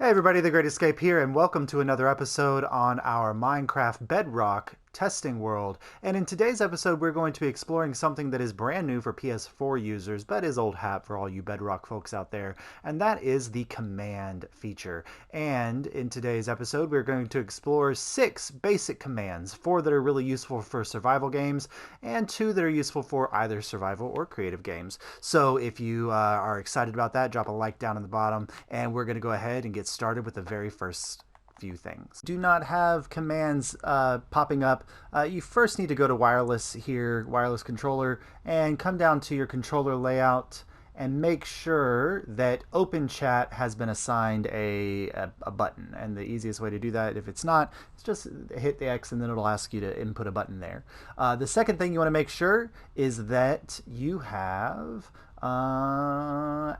Hey everybody, The Great Escape here, and welcome to another episode on our Minecraft Bedrock testing world. And in today's episode, we're going to be exploring something that is brand new for PS4 users, but is old hat for all you Bedrock folks out there, and that is the command feature. And in today's episode, we're going to explore 6 basic commands, 4 that are really useful for survival games, and 2 that are useful for either survival or creative games. So if you are excited about that, drop a like down in the bottom, and we're going to go ahead and get started with the very first few things. Do not have commands popping up. You first need to go to wireless here, wireless controller, and come down to your controller layout and make sure that open chat has been assigned a button. And the easiest way to do that, if it's not, is just hit the X and then it'll ask you to input a button there. The second thing you want to make sure is that you have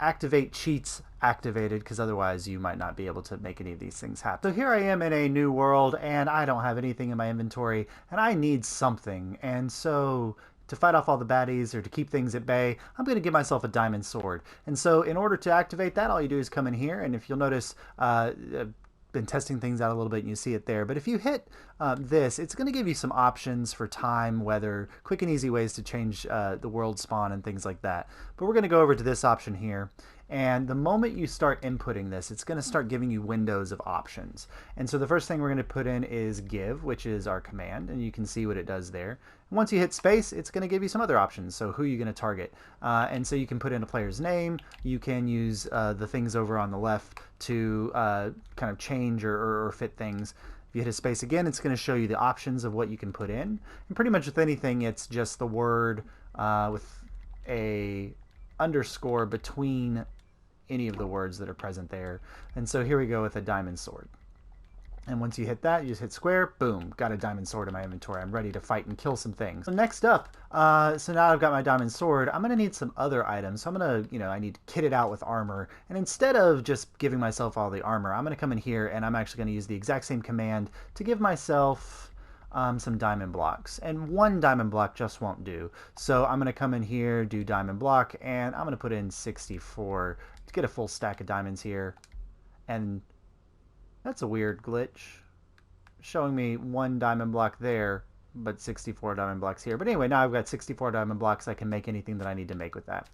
activate cheats activated, because otherwise you might not be able to make any of these things happen. So here I am in a new world and I don't have anything in my inventory and I need something, and so to fight off all the baddies or to keep things at bay, I'm going to give myself a diamond sword. And so in order to activate that, all you do is come in here, and if you'll notice, been testing things out a little bit and you see it there, but if you hit this, it's going to give you some options for time, weather, quick and easy ways to change the world spawn and things like that. But we're going to go over to this option here, and the moment you start inputting this, it's going to start giving you windows of options. And so the first thing we're going to put in is give, which is our command, and you can see what it does there. And once you hit space, it's going to give you some other options. So who are you going to target? And so you can put in a player's name. You can use the things over on the left to kind of change or fit things. If you hit a space again, it's going to show you the options of what you can put in. And pretty much with anything, it's just the word with a underscore between any of the words that are present there. And so here we go with a diamond sword. And once you hit that, you just hit square, boom, got a diamond sword in my inventory. I'm ready to fight and kill some things. So next up, so now I've got my diamond sword, I'm gonna need some other items. So I'm gonna, I need to kit it out with armor. And instead of just giving myself all the armor, I'm gonna come in here and I'm actually gonna use the exact same command to give myself some diamond blocks. And 1 diamond block just won't do. So I'm gonna come in here, do diamond block, and I'm gonna put in 64 to get a full stack of diamonds here. And that's a weird glitch, showing me 1 diamond block there, but 64 diamond blocks here. But anyway, now I've got 64 diamond blocks. I can make anything that I need to make with that.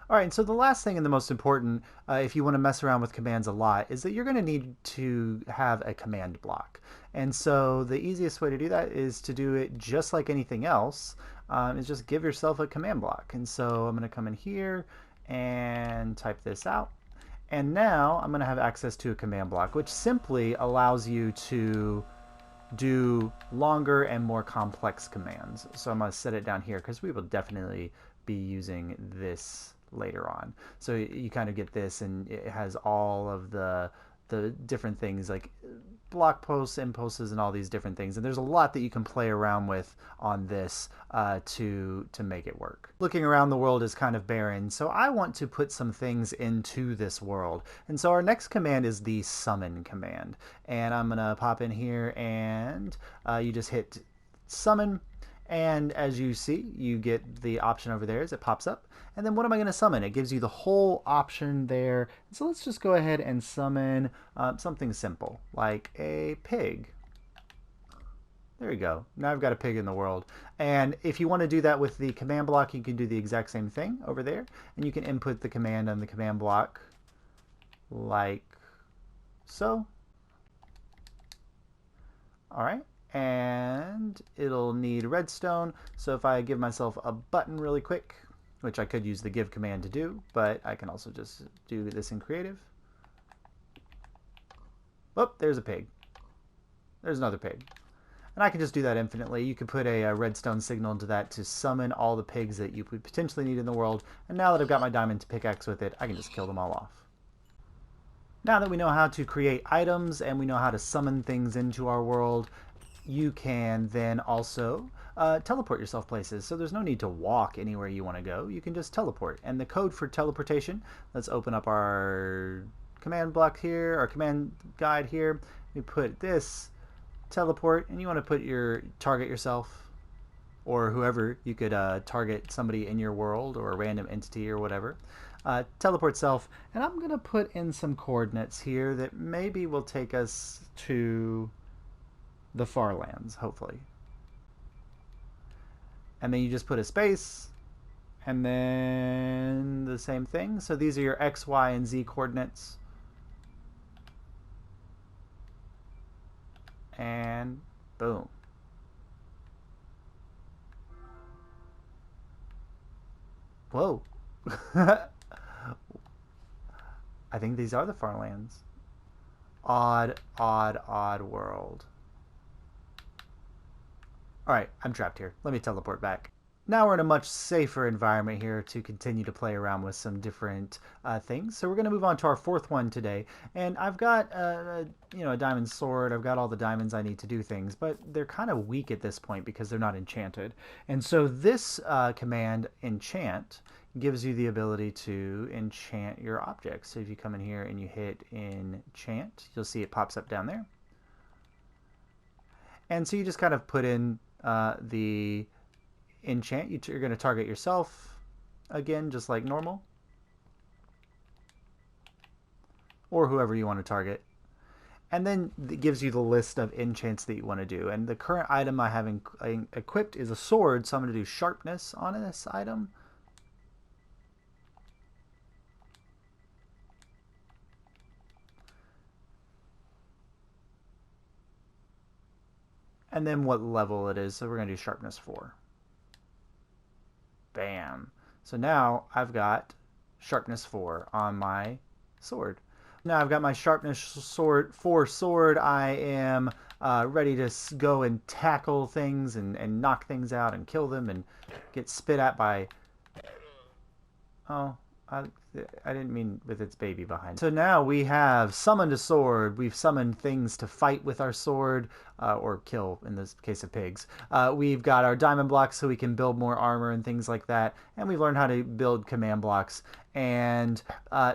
All right, and so the last thing and the most important, if you want to mess around with commands a lot, is that you're going to need to have a command block. And so the easiest way to do that is to do it just like anything else, is just give yourself a command block. And so I'm going to come in here and type this out. And now I'm going to have access to a command block, which simply allows you to do longer and more complex commands. So I'm going to set it down here because we will definitely be using this later on. So you kind of get this, and it has all of the different things like block posts, impulses, and all these different things. And there's a lot that you can play around with on this to make it work. Looking around the world is kind of barren, so I want to put some things into this world. And so our next command is the summon command. And I'm gonna pop in here, and you just hit summon. And as you see, you get the option over there as it pops up. And then what am I going to summon? It gives you the whole option there. So let's just go ahead and summon something simple, like a pig. There you go. Now I've got a pig in the world. And if you want to do that with the command block, you can do the exact same thing over there. And you can input the command on the command block like so. All right. And it'll need redstone. So if I give myself a button really quick, which I could use the give command to do, but I can also just do this in creative. Oh, there's a pig. There's another pig. And I can just do that infinitely. You could put a redstone signal into that to summon all the pigs that you could potentially need in the world. And now that I've got my diamond pickaxe with it, I can just kill them all off. Now that we know how to create items and we know how to summon things into our world, you can then also teleport yourself places. So there's no need to walk anywhere you want to go. You can just teleport. And the code for teleportation, let's open up our command block here, our command guide here. We put this teleport, and you want to put target yourself or whoever. You could target somebody in your world or a random entity or whatever. teleport self, and I'm going to put in some coordinates here that maybe will take us to the far lands, hopefully. And then you just put a space, and then the same thing. So these are your X, Y, and Z coordinates. And boom. Whoa. I think these are the Farlands. Odd, odd, odd world. Alright, I'm trapped here. Let me teleport back. Now we're in a much safer environment here to continue to play around with some different things. So we're going to move on to our fourth one today. And I've got a diamond sword. I've got all the diamonds I need to do things, but they're kind of weak at this point because they're not enchanted. And so this command, enchant, gives you the ability to enchant your objects. So if you come in here and you hit enchant, you'll see it pops up down there. And so you just kind of put in the enchant. You're going to target yourself again, just like normal, or whoever you want to target. And then it gives you the list of enchants that you want to do. And the current item I have equipped is a sword, so I'm going to do sharpness on this item. And then what level it is, so we're going to do sharpness 4. Bam. So now I've got sharpness 4 on my sword. Now I've got my sharpness 4 sword. I am ready to go and tackle things and knock things out and kill them and get spit at by... Oh, I didn't mean with its baby behind. So now we have summoned a sword. We've summoned things to fight with our sword, or kill in this case of pigs. We've got our diamond blocks so we can build more armor and things like that. And we've learned how to build command blocks. And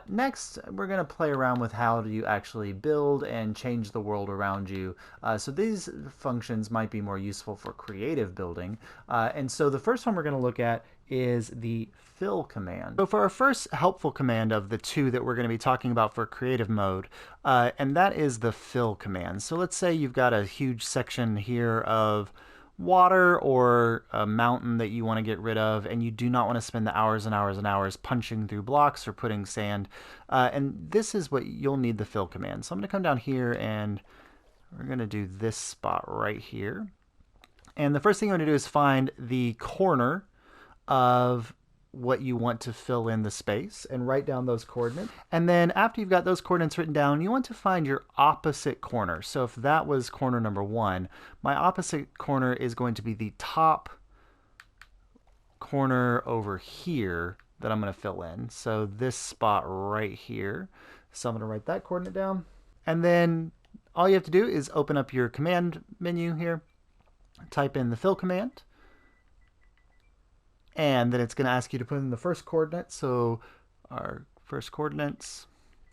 next, we're going to play around with how do you actually build and change the world around you. So these functions might be more useful for creative building. And so the first one we're going to look at is the fill command. So for our first helpful command of the two that we're going to be talking about for creative mode, and that is the fill command. So let's say you've got a huge section here of water or a mountain that you want to get rid of, and you do not want to spend the hours and hours and hours punching through blocks or putting sand. And this is what you'll need the fill command. So I'm going to come down here and we're going to do this spot right here. And the first thing I'm going to do is find the corner of what you want to fill in the space and write down those coordinates. And then after you've got those coordinates written down, you want to find your opposite corner. So if that was corner number 1, my opposite corner is going to be the top corner over here that I'm going to fill in. So this spot right here. So I'm going to write that coordinate down. And then all you have to do is open up your command menu here, type in the fill command, and then it's going to ask you to put in the first coordinate. So our first coordinates,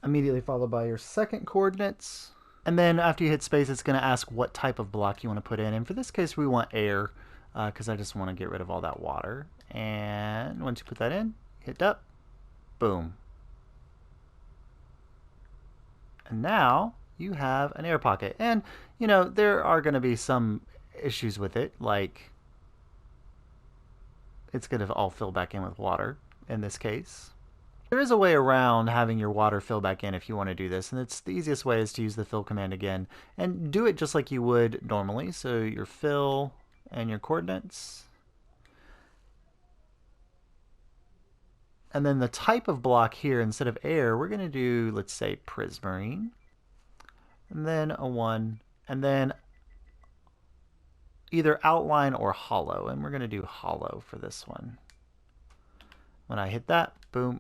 immediately followed by your second coordinates. And then after you hit space, it's going to ask what type of block you want to put in. And for this case, we want air, because I just want to get rid of all that water. And once you put that in, hit up, boom. And now you have an air pocket. And, you know, there are going to be some issues with it, like it's going to all fill back in with water in this case. There is a way around having your water fill back in if you want to do this, and it's the easiest way is to use the fill command again and do it just like you would normally. So your fill and your coordinates. And then the type of block here, instead of air, we're going to do, let's say, prismarine. And then a 1. And then either outline or hollow, and we're going to do hollow for this one. When I hit that, boom.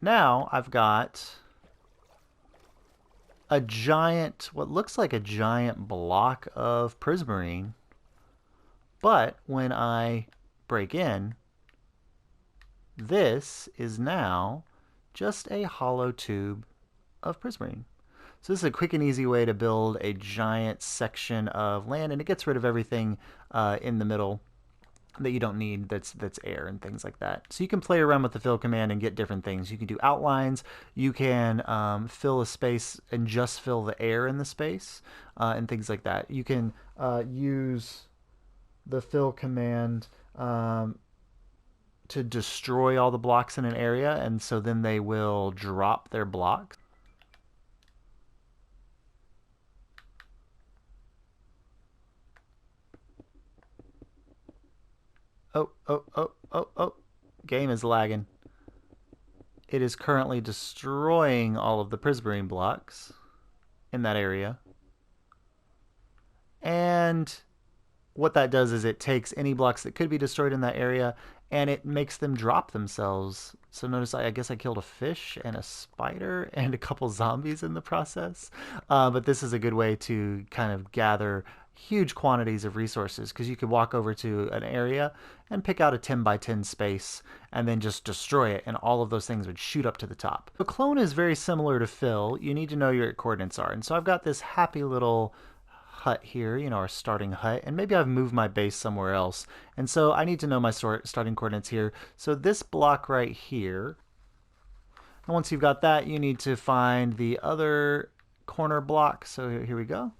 Now I've got a giant, what looks like a giant block of prismarine, but when I break in, this is now just a hollow tube of prismarine. So this is a quick and easy way to build a giant section of land, and it gets rid of everything in the middle. that you don't need that's air and things like that. So you can play around with the fill command and get different things. You can do outlines. You can fill a space and just fill the air in the space and things like that. You can use the fill command to destroy all the blocks in an area, and so then they will drop their blocks. Oh, oh, oh, oh, oh. Game is lagging. It is currently destroying all of the prismarine blocks in that area. And what that does is it takes any blocks that could be destroyed in that area and it makes them drop themselves. So notice I guess I killed a fish and a spider and a couple zombies in the process. But this is a good way to kind of gather huge quantities of resources because you could walk over to an area and pick out a 10 by 10 space and then just destroy it and all of those things would shoot up to the top. The clone is very similar to fill. You need to know your coordinates are. And so I've got this happy little hut here, you know, our starting hut, and maybe I've moved my base somewhere else. And so I need to know my starting coordinates here. So this block right here, and once you've got that, you need to find the other corner block. So here we go.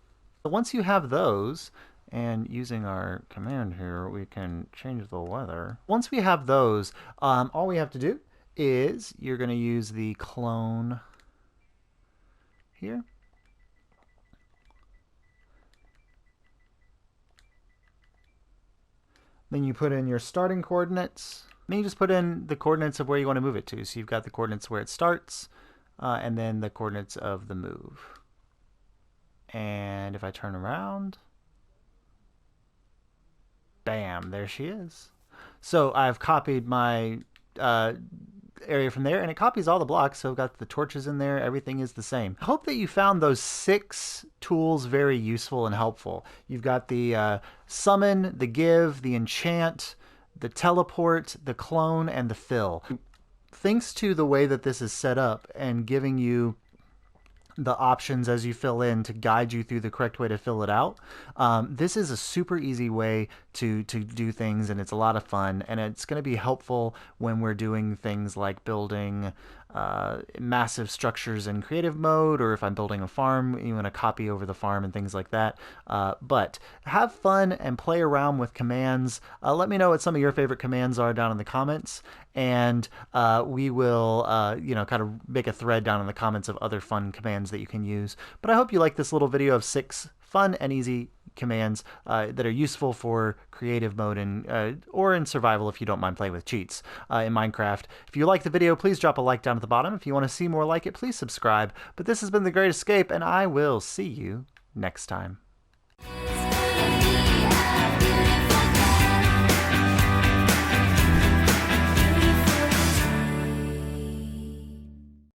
So once you have those, and using our command here, we can change the weather. Once we have those, all we have to do is you're going to use the clone here. Then you put in your starting coordinates. Then you just put in the coordinates of where you want to move it to. So you've got the coordinates where it starts, and then the coordinates of the move. And if I turn around, bam, there she is. So I've copied my area from there, and it copies all the blocks. So I've got the torches in there. Everything is the same. I hope that you found those 6 tools very useful and helpful. You've got the summon, the give, the enchant, the teleport, the clone, and the fill. Thanks to the way that this is set up and giving you the options as you fill in to guide you through the correct way to fill it out. This is a super easy way to do things, and it's a lot of fun, and it's going to be helpful when we're doing things like building massive structures in creative mode, or if I'm building a farm, you want to copy over the farm and things like that. But have fun and play around with commands. Let me know what some of your favorite commands are down in the comments, and we will kind of make a thread down in the comments of other fun commands that you can use. But I hope you like this little video of 6 fun and easy commands that are useful for creative mode and or in survival if you don't mind playing with cheats in Minecraft. If you like the video, please drop a like down at the bottom. If you want to see more like it, please subscribe. But this has been The Great Escape, and I will see you next time.